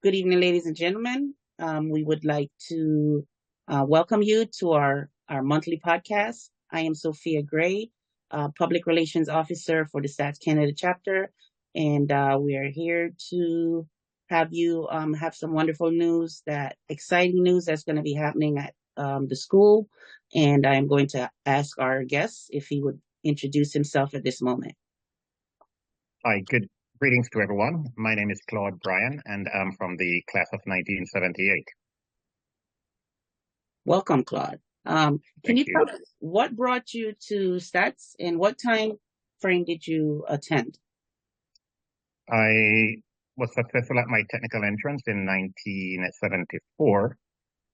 Good evening, ladies and gentlemen. We would like to welcome you to our monthly podcast. I am Sophia Gray, Public Relations Officer for the STATHS Canada chapter, and we are here to have you have some wonderful news, exciting news that's going to be happening at the school. And I am going to ask our guest if he would introduce himself at this moment. Hi, good greetings to everyone. My name is Claude Bryan, and I'm from the class of 1978. Welcome, Claude. Can you Thank you. tell us what brought you to STATS and what time frame did you attend? I was successful at my technical entrance in 1974,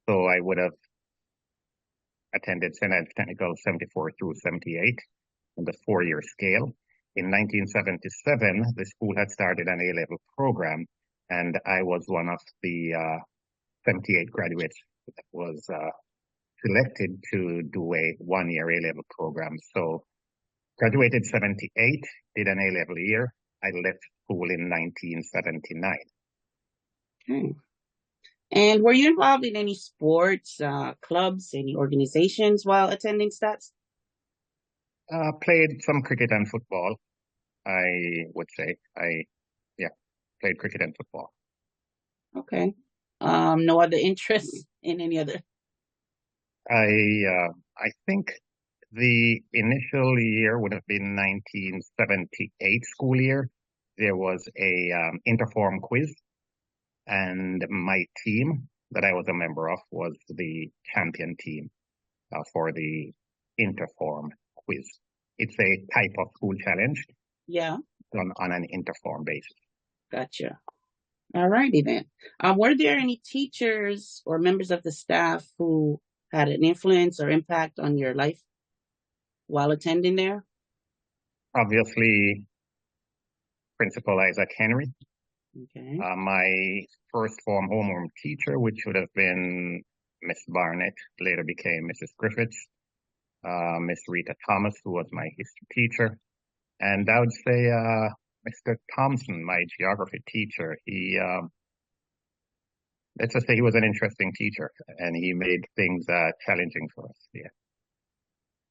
so I would have attended St. Ed's Technical 74 through 78 on the four-year scale. In 1977, the school had started an A-level program, and I was one of the 78 graduates that was selected to do a one-year A-level program. So graduated 78, did an A-level year. I left school in 1979. Okay. And were you involved in any sports, clubs, any organizations while attending STATS? Played some cricket and football, I would say. Played cricket and football. Okay. No other interests in any other? I think the initial year would have been 1978 school year. There was a interform quiz, and my team that I was a member of was the champion team for the interform quiz. It's a type of school challenge. Yeah. On an interform basis. Gotcha. All righty then. Were there any teachers or members of the staff who had an influence or impact on your life while attending there? Obviously, Principal Isaac Henry. Okay. My first form homeroom teacher, which would have been Miss Barnett, later became Mrs. Griffiths. Miss Rita Thomas, who was my history teacher. And I would say Mr. Thompson, my geography teacher. Let's just say he was an interesting teacher, and he made things challenging for us. Yeah.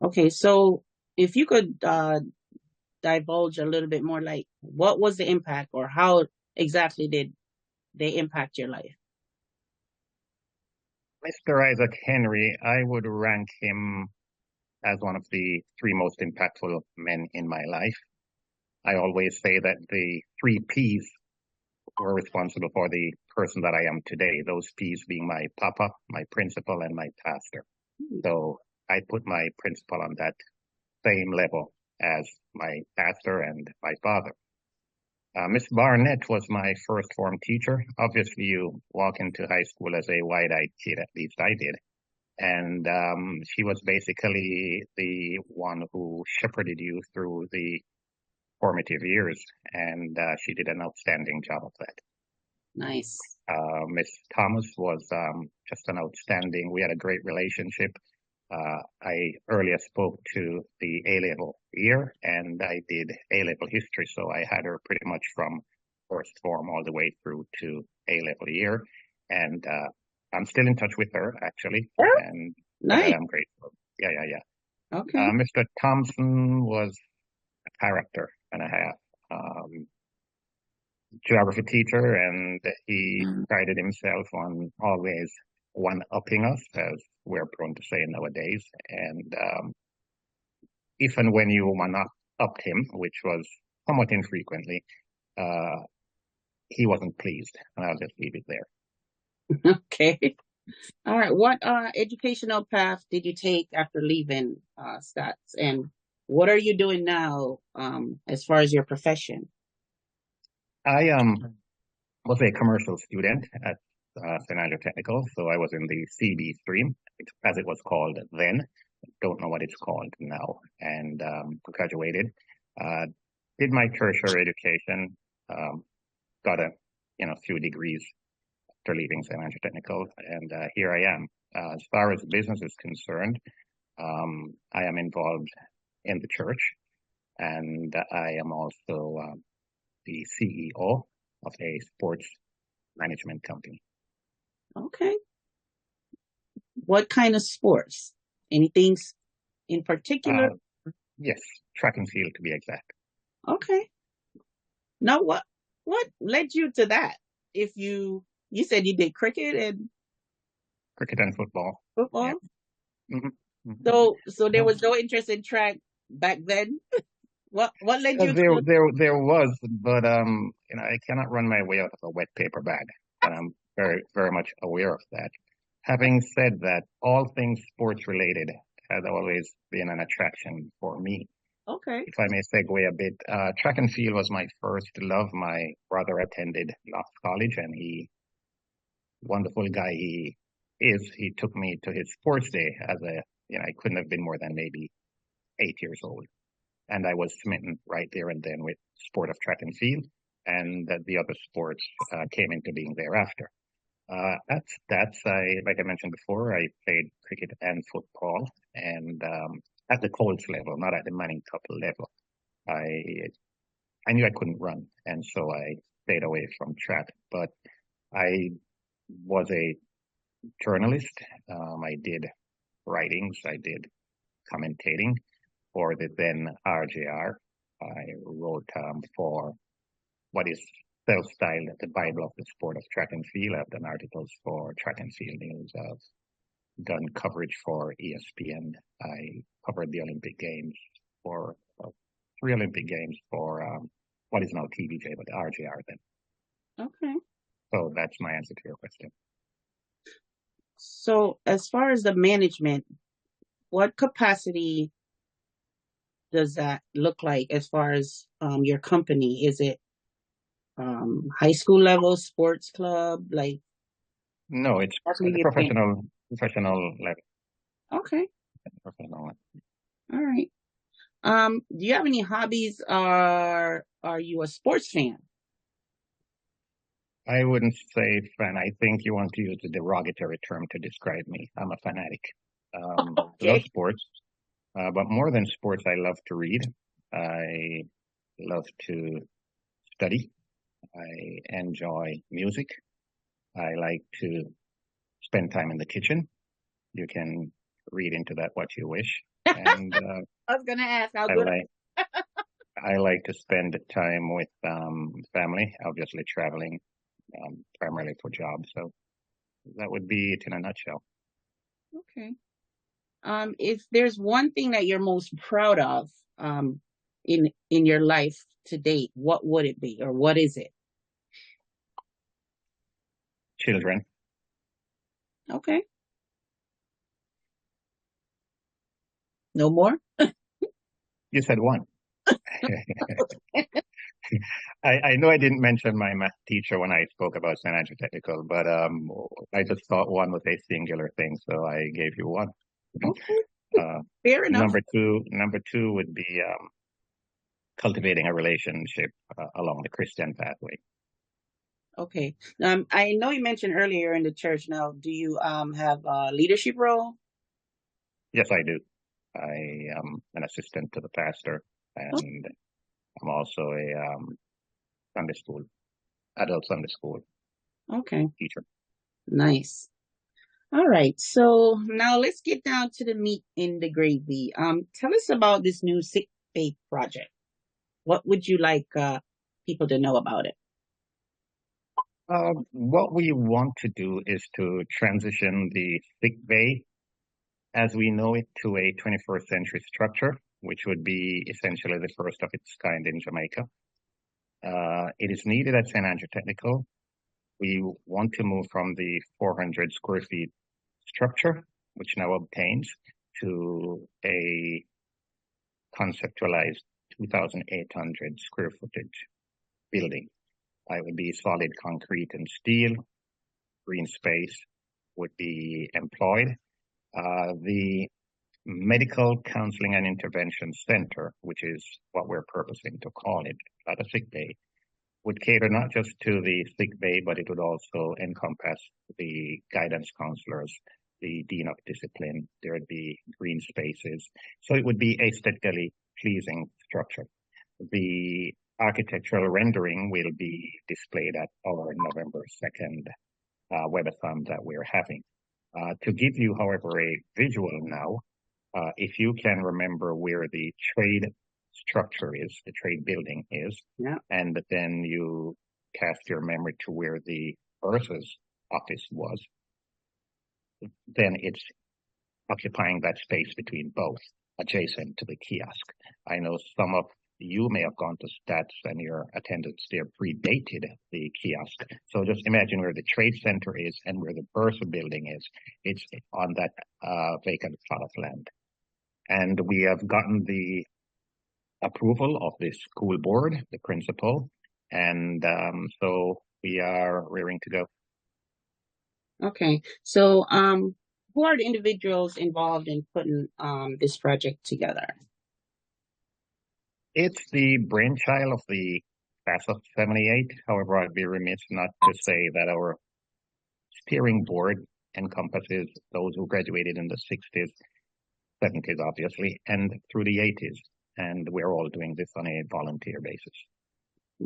Okay, so if you could divulge a little bit more, like what was the impact, or how exactly did they impact your life? Mr. Isaac Henry, I would rank him as one of the three most impactful men in my life. I always say that the three P's were responsible for the person that I am today. Those P's being my papa, my principal, and my pastor. So I put my principal on that same level as my pastor and my father. Miss Barnett was my first form teacher. Obviously, you walk into high school as a wide-eyed kid, at least I did. And she was basically the one who shepherded you through the formative years, and she did an outstanding job of that. Nice. Miss Thomas was just an outstanding, we had a great relationship. I earlier spoke to the A-level year, and I did A-level history, so I had her pretty much from first form all the way through to A-level year. And I'm still in touch with her, actually, and nice. I'm grateful. Yeah. Okay. Mr. Thompson was a character and a half. Geography teacher, and he prided himself on always one-upping us, as we're prone to say nowadays. And if and when you one-upped him, which was somewhat infrequently, he wasn't pleased, and I'll just leave it there. Okay. All right. What educational path did you take after leaving STATS, and what are you doing now as far as your profession? I was a commercial student at St. Andrew Technical, so I was in the CB stream, as it was called then. Don't know what it's called now. And graduated, did my tertiary education, got a few degrees after leaving St. Andrew Technical, and here I am. As far as business is concerned, I am involved in the church, and I am also the CEO of a sports management company. Okay. What kind of sports? Anything in particular? Yes, track and field to be exact. Okay. Now, what led you to that? If you said you did cricket and Cricket and football. Yeah. football, Mm-hmm. Mm-hmm. so there was no interest in track back then. What led you to? There was, but I cannot run my way out of a wet paper bag, and I'm very very much aware of that. Having said that, all things sports related has always been an attraction for me. Okay. If I may segue a bit, track and field was my first love. My brother attended Loft College, and wonderful guy he is, he took me to his sports day as I couldn't have been more than maybe 8 years old. And I was smitten right there and then with sport of track and field, and the other sports came into being thereafter. That's like I mentioned before, I played cricket and football, and at the Colts level, not at the Manning Cup level. I knew I couldn't run, and so I stayed away from track. But I was a journalist. I did writings, I did commentating for the then RJR. I wrote for what is self-styled the Bible of the sport of track and field. I've done articles for Track and Field News. I've done coverage for ESPN. I covered the Olympic Games for 3 Olympic Games for what is now TVJ, but RJR then. Okay. So that's my answer to your question. So as far as the management, what capacity does that look like as far as your company? Is it high school level, sports club, like No, it's actually the your thing? professional level. Okay. Professional level. All right. Do you have any hobbies? Are you a sports fan? I wouldn't say fan. I think you want to use the derogatory term to describe me. I'm a fanatic. Love Okay. sports, but more than sports, I love to read. I love to study. I enjoy music. I like to spend time in the kitchen. You can read into that what you wish. And I was gonna ask how I good. like I like to spend time with family, obviously traveling primarily for jobs. So that would be it in a nutshell. Okay. If there's one thing that you're most proud of, in your life to date, what would it be, or what is it? Children, Okay. No more. you said one. I know I didn't mention my math teacher when I spoke about San Andrew Technical, but I just thought one was a singular thing, so I gave you one. Okay. Uh, Fair enough. number two would be cultivating a relationship along the Christian pathway. Okay. I know you mentioned earlier in the church. Now, do you have a leadership role? Yes, I do. I am an assistant to the pastor, Oh, and I'm also a Sunday school, adult Sunday school okay. teacher. Nice. All right. So now let's get down to the meat in the gravy. Tell us about this new sick bay project. What would you like people to know about it? What we want to do is to transition the sick bay as we know it to a 21st century structure, which would be essentially the first of its kind in Jamaica. It is needed at St. Andrew Technical. We want to move from the 400 square feet structure, which now obtains, to a conceptualized 2,800 square footage building. It would be solid concrete and steel. Green space would be employed. The Medical Counseling and Intervention Center, which is what we're purposing to call it, not a sick bay, would cater not just to the sick bay, but it would also encompass the guidance counselors, the dean of discipline. There would be green spaces. So it would be aesthetically pleasing structure. The architectural rendering will be displayed at our November 2nd webathon that we're having. To give you, however, a visual now, if you can remember where the trade structure is, the trade building is, Yeah. and then you cast your memory to where the Earth's office was, then it's occupying that space between both, adjacent to the kiosk. I know some of you may have gone to STATHS and your attendance there predated the kiosk. So just imagine where the trade center is and where the Bursa building is. It's on that vacant plot of land. And we have gotten the approval of the school board, the principal, and so we are rearing to go. Okay. So, who are the individuals involved in putting this project together? It's the brainchild of the class of 78. However, I'd be remiss not to say that our steering board encompasses those who graduated in the 60s, 70s, obviously, and through the 80s. And we're all doing this on a volunteer basis.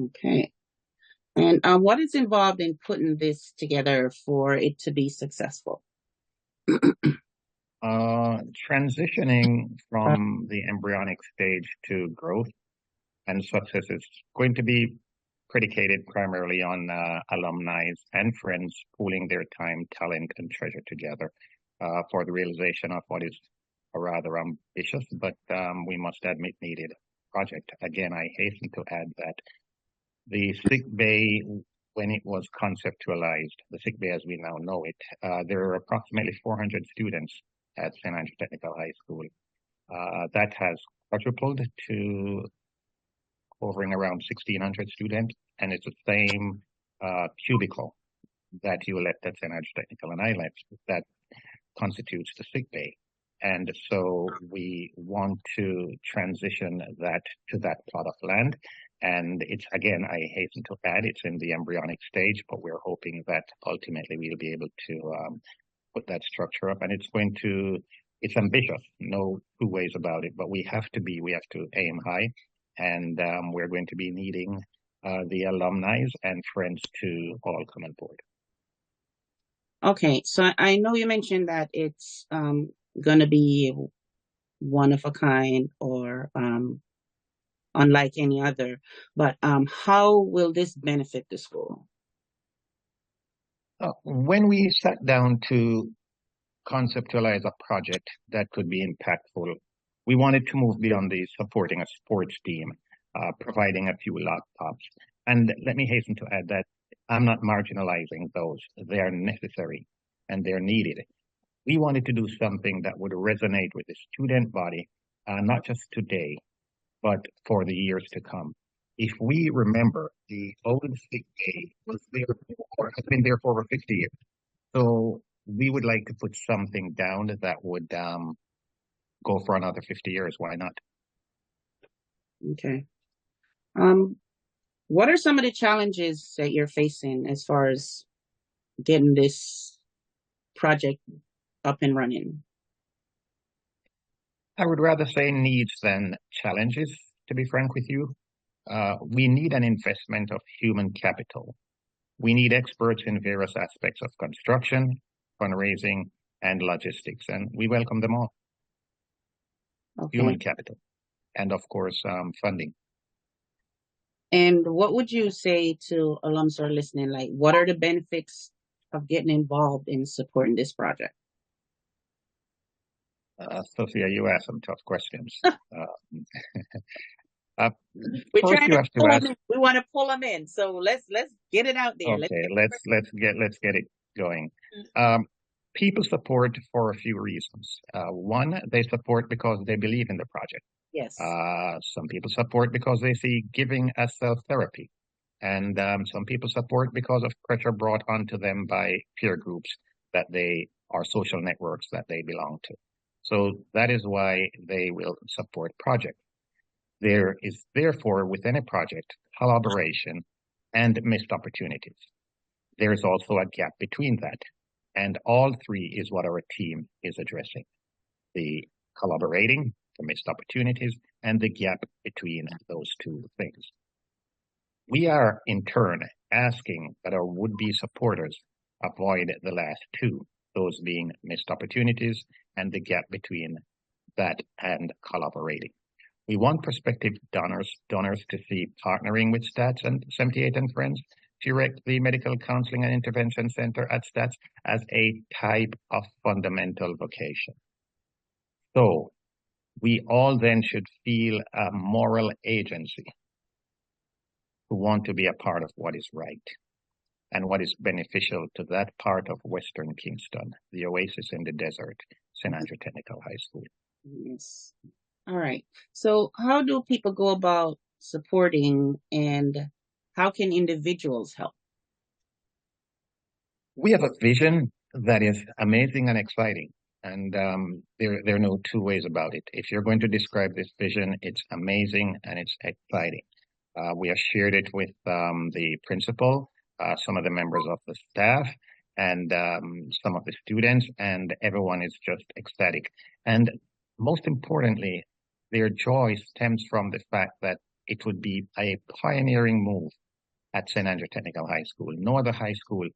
Okay. And what is involved in putting this together for it to be successful? Transitioning from the embryonic stage to growth and success is going to be predicated primarily on alumni and friends pooling their time, talent, and treasure together for the realization of what is a rather ambitious, but we must admit needed project. Again, I hasten to add that the SICK Bay, when it was conceptualized, the SICK Bay as we now know it, there are approximately 400 students at St. Andrew Technical High School. That has quadrupled to hovering around 1,600 students, and it's the same cubicle that you left at St. Andrew Technical and I left that constitutes the SICK Bay. And so we want to transition that to that plot of land. And it's, again, I hasten to add, it's in the embryonic stage, but we're hoping that ultimately we'll be able to put that structure up. And it's ambitious, no two ways about it, but we have to aim high. And we're going to be needing the alumni and friends to all come on board. Okay, so I know you mentioned that it's going to be one of a kind or unlike any other, but how will this benefit the school? When we sat down to conceptualize a project that could be impactful, we wanted to move beyond the supporting a sports team, providing a few laptops. And let me hasten to add that I'm not marginalizing those. They are necessary and they're needed. We wanted to do something that would resonate with the student body, not just today, but for the years to come. If we remember, the old SICK Bay was there has been there for over 50 years. So we would like to put something down that would go for another 50 years. Why not? Okay. What are some of the challenges that you're facing as far as getting this project up and running? I would rather say needs than challenges, to be frank with you. We need an investment of human capital. We need experts in various aspects of construction, fundraising, and logistics, and we welcome them all. Okay. Human capital, and of course, funding. And what would you say to alums who are listening? Like, what are the benefits of getting involved in supporting this project? Sophia, you asked some tough questions. We're First, trying you to have to pull ask. them in. We want to pull them in. So let's get it out there. Okay, let's get it going. People support for a few reasons. One, they support because they believe in the project. Yes. Some people support because they see giving as self-therapy. And some people support because of pressure brought onto them by peer groups or social networks that they belong to. So that is why they will support projects. There is therefore within a project collaboration and missed opportunities. There is also a gap between that. And all three is what our team is addressing. The collaborating, the missed opportunities, and the gap between those two things. We are, in turn, asking that our would-be supporters avoid the last two, those being missed opportunities and the gap between that and collaborating. We want prospective donors to see partnering with STATS and 78 and Friends to erect the Medical Counseling and Intervention Center at STATS as a type of fundamental vocation. So we all then should feel a moral agency to want to be a part of what is right and what is beneficial to that part of Western Kingston, the oasis in the desert, St. Andrew Technical High School. Yes. All right. So how do people go about supporting, and how can individuals help? We have a vision that is amazing and exciting. And there are no two ways about it. If you're going to describe this vision, it's amazing and it's exciting. We have shared it with the principal, some of the members of the staff, and some of the students, and everyone is just ecstatic. And most importantly, their joy stems from the fact that it would be a pioneering move at St. Andrew Technical High School. No other high school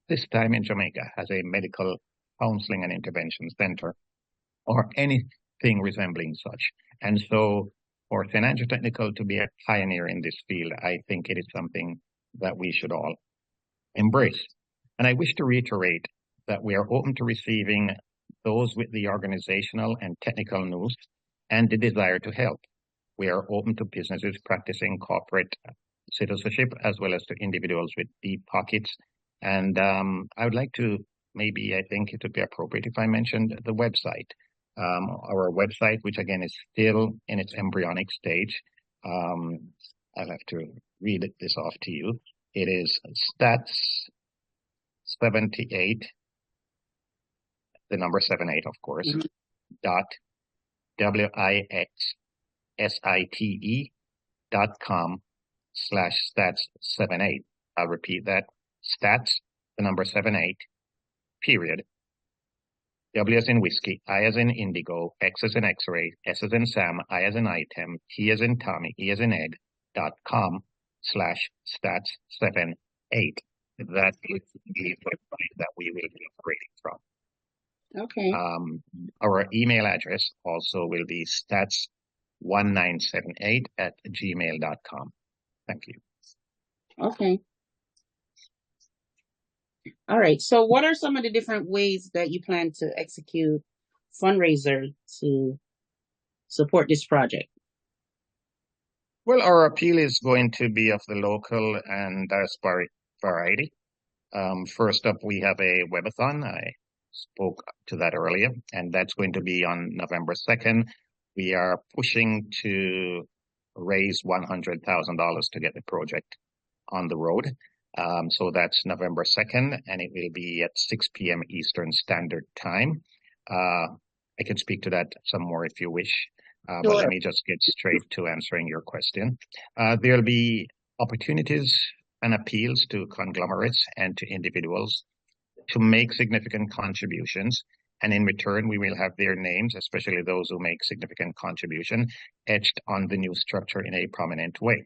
this time in Jamaica has a medical counseling and intervention center or anything resembling such. And so for St. Andrew Technical to be a pioneer in this field, I think it is something that we should all embrace. And I wish to reiterate that we are open to receiving those with the organizational and technical news and the desire to help. We are open to businesses practicing corporate citizenship as well as to individuals with deep pockets. And I would like to I think it would be appropriate if I mentioned the website. Our website, which again is still in its embryonic stage. I'll have to read this off to you. It is STATS 78, the number 78, of course, Mm-hmm. dot wixsite.com/stats78. I'll repeat that. STATS, the number 78, period. W as in whiskey, I as in indigo, X as in X-ray, S as in Sam, I as in item, T as in Tommy, E as in egg, .com/stats78. That is the website that we will be operating from. Okay. Our email address also will be stats1978@gmail.com. Thank you. Okay. All right. So what are some of the different ways that you plan to execute fundraiser to support this project? Well, our appeal is going to be of the local and diasporic variety. First up, we have a webathon. I spoke to that earlier, and that's going to be on November 2nd. We are pushing to raise $100,000 to get the project on the road. So that's November 2nd, and it will be at 6 p.m. Eastern Standard Time. I can speak to that some more if you wish, but Sure. let me just get straight to answering your question. There'll be opportunities and appeals to conglomerates and to individuals to make significant contributions. And in return, we will have their names, especially those who make significant contribution, etched on the new structure in a prominent way.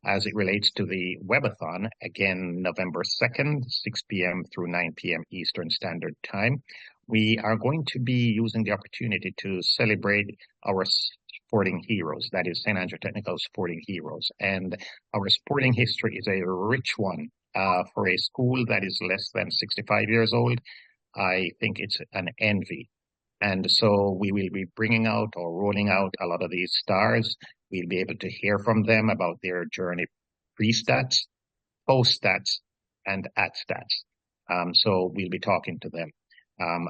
As it relates to the webathon, again, November 2nd, 6 p.m. through 9 p.m. Eastern Standard Time, we are going to be using the opportunity to celebrate our sporting heroes, that is St. Andrew Technical sporting heroes. And our sporting history is a rich one. For a school that is less than 65 years old, I think it's an envy. And so we will be bringing out or rolling out a lot of these stars. We'll be able to hear from them about their journey pre-stats, post-stats, and at stats. So we'll be talking to them.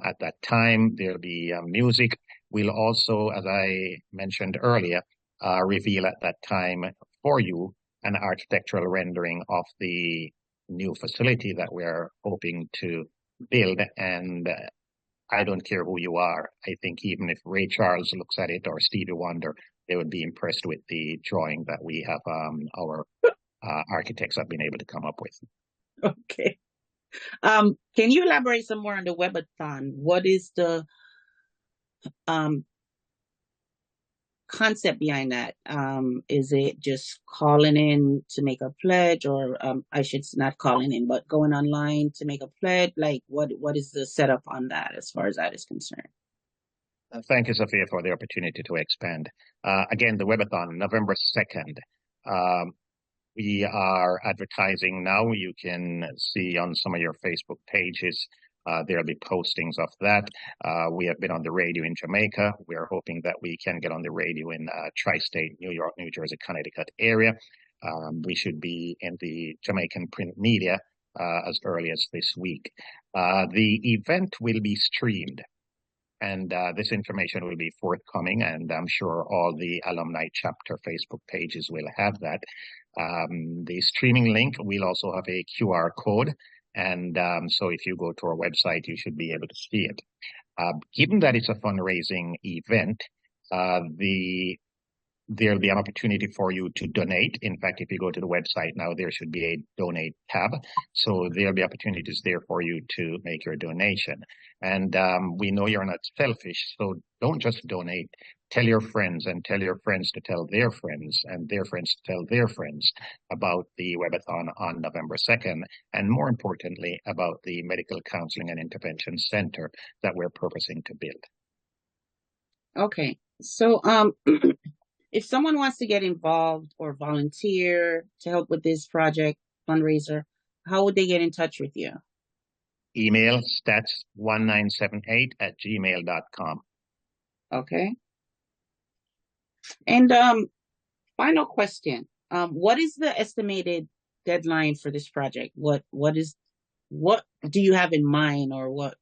At that time, there'll be music. We'll also, as I mentioned earlier, reveal at that time for you an architectural rendering of the new facility that we're hoping to build. And I don't care who you are. I think even if Ray Charles looks at it or Stevie Wonder, they would be impressed with the drawing that we have, our architects have been able to come up with. Okay. Can you elaborate some more on the webathon? What is the concept behind that? Is it just calling in to make a pledge, or I should not calling in, but going online to make a pledge? Like, what is the setup on that as far as that is concerned? Thank you, Sophia, for the opportunity to expand. Again, the webathon, November 2nd. Um, we are advertising now. You can see on some of your Facebook pages, there'll be postings of that. We have been on the radio in Jamaica. We are hoping that we can get on the radio in tri-state, New York, New Jersey, Connecticut area. We should be in the Jamaican print media as early as this week. The event will be streamed. And this information will be forthcoming, and I'm sure all the alumni chapter Facebook pages will have that. The streaming link will also have a QR code, and so if you go to our website, you should be able to see it. Given that it's a fundraising event, there'll be an opportunity for you to donate. In fact, if you go to the website now, there should be a donate tab. So there'll be opportunities there for you to make your donation. And we know you're not selfish, so don't just donate. Tell your friends, and tell your friends to tell their friends, and their friends to tell their friends about the webathon on November 2nd, and more importantly, about the Medical Counseling and Intervention Center that we're purposing to build. Okay, so if someone wants to get involved or volunteer to help with this project fundraiser, how would they get in touch with you? Email stats1978@gmail.com. Okay. And final question. What is the estimated deadline for this project? What do you have in mind, or what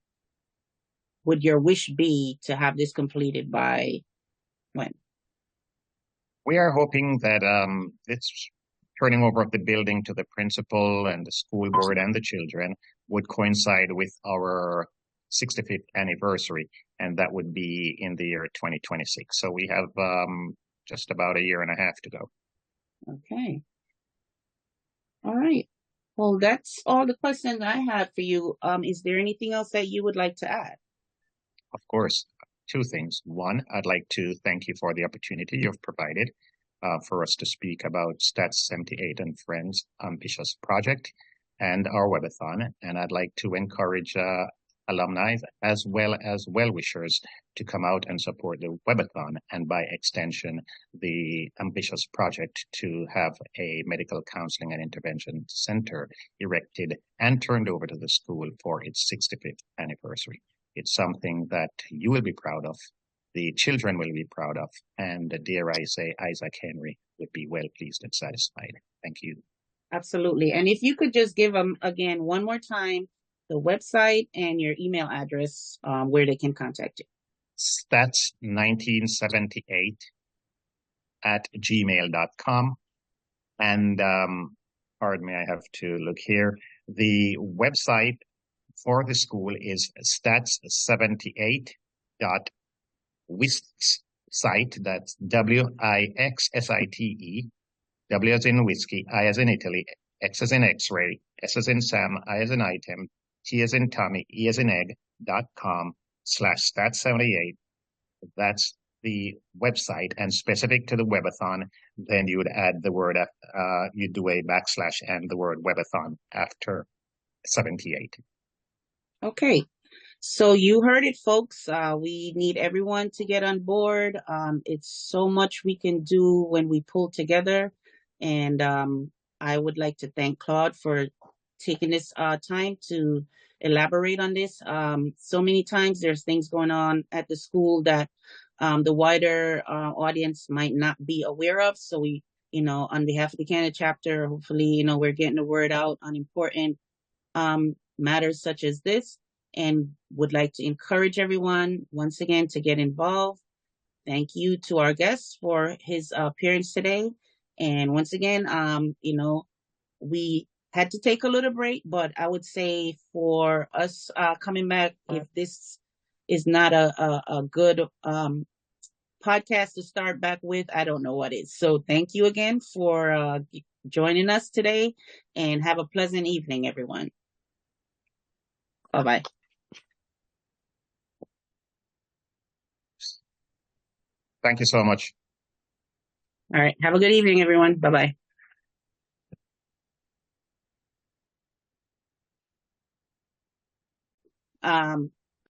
would your wish be to have this completed by when? We are hoping that it's turning over of the building to the principal and the school board and the children would coincide with our 65th anniversary, and that would be in the year 2026. So we have just about a year and a half to go. Okay. All right. Well, that's all the questions I have for you. Is there anything else that you would like to add? Of course, two things. One, I'd like to thank you for the opportunity you've provided for us to speak about STATS 78 and Friends ambitious project and our webathon. And I'd like to encourage alumni as well as well-wishers to come out and support the webathon, and by extension, the ambitious project to have a medical counseling and intervention center erected and turned over to the school for its 65th anniversary. It's something that you will be proud of, the children will be proud of, and dare I say, Isaac Henry would be well pleased and satisfied. Thank you. Absolutely. And if you could just give them again one more time the website and your email address where they can contact you. Stats1978@gmail.com. And pardon me, I have to look here. The website for the school is stats78.wixsite. That's WIXSITE. W as in whiskey, I as in Italy, X as in X-ray, S as in Sam, I as in item, T as in Tommy, E as in egg.com/stats78. That's the website, and specific to the webathon, then you would add the word, you'd do a backslash and the word webathon after 78. Okay. So you heard it, folks. We need everyone to get on board. It's so much we can do when we pull together. And I would like to thank Claude for taking this time to elaborate on this. So many times there's things going on at the school that the wider audience might not be aware of. So we, on behalf of the Canada chapter, hopefully, we're getting the word out on important matters such as this, and would like to encourage everyone once again to get involved. Thank you to our guest for his appearance today. And once again, we had to take a little break, but I would say for us coming back, if this is not a good podcast to start back with, I don't know what is. So thank you again for joining us today, and have a pleasant evening, everyone. Bye-bye. Thank you so much. All right. Have a good evening, everyone. Bye bye.